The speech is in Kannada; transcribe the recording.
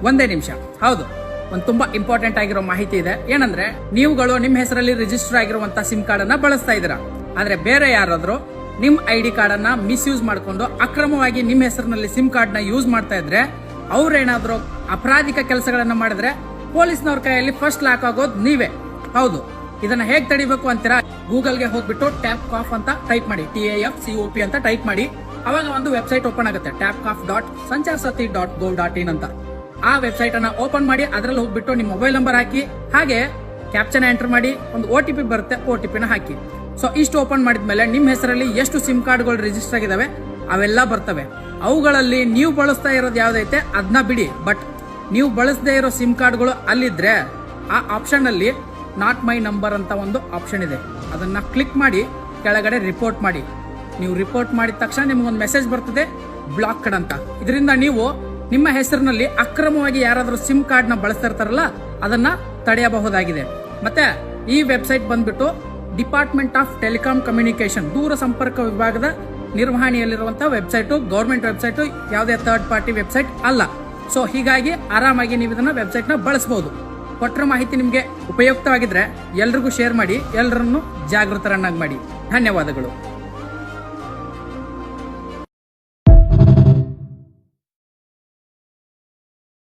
ಒಂದೇ ನಿಮಿಷ. ಹೌದು, ಒಂದು ತುಂಬಾ ಇಂಪಾರ್ಟೆಂಟ್ ಆಗಿರೋ ಮಾಹಿತಿ ಇದೆ. ಏನಂದ್ರೆ, ನೀವುಗಳು ನಿಮ್ಮ ಹೆಸರಲ್ಲಿ ರಿಜಿಸ್ಟರ್ ಆಗಿರುವಂತಹ ಸಿಮ್ ಕಾರ್ಡ್ ಅನ್ನ ಬಳಸ್ತಾ ಇದ್ದೀರಾ. ಆದ್ರೆ ಬೇರೆ ಯಾರಾದ್ರೂ ನಿಮ್ ID ಕಾರ್ಡ್ ಅನ್ನ ಮಿಸ್ಯೂಸ್ ಮಾಡ್ಕೊಂಡು ಅಕ್ರಮವಾಗಿ ನಿಮ್ಮ ಹೆಸರಿನಲ್ಲಿ ಸಿಮ್ ಕಾರ್ಡ್ ನ ಯೂಸ್ ಮಾಡ್ತಾ ಇದ್ರೆ, ಅವ್ರೇನಾದ್ರೂ ಅಪರಾಧಿಕ ಕೆಲಸಗಳನ್ನ ಮಾಡಿದ್ರೆ ಪೊಲೀಸ್ನವ್ರ ಕೈಯಲ್ಲಿ ಫಸ್ಟ್ ಲಾಕ್ ಆಗೋದು ನೀವೇ. ಹೌದು, ಇದನ್ನ ಹೇಗ್ ತಡಿಬೇಕು ಅಂತೀರಾ? ಗೂಗಲ್ಗೆ ಹೋಗ್ಬಿಟ್ಟು TapCoff ಅಂತ ಟೈಪ್ ಮಾಡಿ, TAFCOP ಅಂತ ಟೈಪ್ ಮಾಡಿ. ಅವಾಗ ಒಂದು ವೆಬ್ಸೈಟ್ ಓಪನ್ ಆಗುತ್ತೆ, tapcoff.sancharsathi.gov.in ಅಂತ. ಆ ವೆಬ್ಸೈಟ್ ಅನ್ನ ಓಪನ್ ಮಾಡಿ, ಅದರಲ್ಲಿ ಹೋಗ್ಬಿಟ್ಟು ನಿಮ್ಮ ಮೊಬೈಲ್ ನಂಬರ್ ಹಾಕಿ, ಹಾಗೆ ಕ್ಯಾಪ್ಚನ್ ಎಂಟರ್ ಮಾಡಿ, ಒಂದು OTP ಬರುತ್ತೆ, OTP ನ ಹಾಕಿ. ಸೊ ಇಷ್ಟು ಓಪನ್ ಮಾಡಿದ್ಮೇಲೆ ನಿಮ್ಮ ಹೆಸರಲ್ಲಿ ಎಷ್ಟು ಸಿಮ್ ಕಾರ್ಡ್ಗಳು ರಿಜಿಸ್ಟರ್ ಆಗಿದಾವೆ ಅವೆಲ್ಲ ಬರ್ತವೆ. ಅವುಗಳಲ್ಲಿ ನೀವು ಬಳಸ್ತಾ ಇರೋದು ಯಾವ್ದೈತೆ ಅದನ್ನ ಬಿಡಿ. ಬಟ್ ನೀವು ಬಳಸದೇ ಇರೋ ಸಿಮ್ ಕಾರ್ಡ್ಗಳು ಅಲ್ಲಿದ್ರೆ ಆ ಆಪ್ಷನ್ ಅಲ್ಲಿ ನಾಟ್ ಮೈ ನಂಬರ್ ಅಂತ ಒಂದು ಆಪ್ಷನ್ ಇದೆ. ಅದನ್ನ ಕ್ಲಿಕ್ ಮಾಡಿ ಕೆಳಗಡೆ ರಿಪೋರ್ಟ್ ಮಾಡಿ. ನೀವು ರಿಪೋರ್ಟ್ ಮಾಡಿದ ತಕ್ಷಣ ನಿಮ್ಗೊಂದು ಮೆಸೇಜ್ ಬರ್ತದೆ, ಬ್ಲಾಕ್ಡ್ ಅಂತ. ಇದರಿಂದ ನೀವು ನಿಮ್ಮ ಹೆಸರಿನಲ್ಲಿ ಅಕ್ರಮವಾಗಿ ಯಾರಾದ್ರೂ ಸಿಮ್ ಕಾರ್ಡ್ ನ ಬಳಸ್ತಾ ಇರ್ತಾರಲ್ಲ ಅದನ್ನ ತಡೆಯಬಹುದಾಗಿದೆ. ಮತ್ತೆ ಈ ವೆಬ್ಸೈಟ್ ಬಂದ್ಬಿಟ್ಟು ಡಿಪಾರ್ಟ್ಮೆಂಟ್ ಆಫ್ ಟೆಲಿಕಾಂ ಕಮ್ಯುನಿಕೇಶನ್, ದೂರ ಸಂಪರ್ಕ ವಿಭಾಗದ ನಿರ್ವಹಣೆಯಲ್ಲಿರುವಂತಹ ವೆಬ್ಸೈಟ್, ಗವರ್ಮೆಂಟ್ ವೆಬ್ಸೈಟ್, ಯಾವುದೇ ಥರ್ಡ್ ಪಾರ್ಟಿ ವೆಬ್ಸೈಟ್ ಅಲ್ಲ. ಸೊ ಹೀಗಾಗಿ ಆರಾಮಾಗಿ ನೀವು ಇದನ್ನ ವೆಬ್ಸೈಟ್ ನ ಬಳಸಬಹುದು. ಕೊಟ್ಟಿರೋ ಮಾಹಿತಿ ನಿಮಗೆ ಉಪಯುಕ್ತವಾಗಿದ್ರೆ ಎಲ್ರಿಗೂ ಶೇರ್ ಮಾಡಿ, ಎಲ್ಲರನ್ನು ಜಾಗೃತರನ್ನಾಗಿ ಮಾಡಿ. ಧನ್ಯವಾದಗಳು.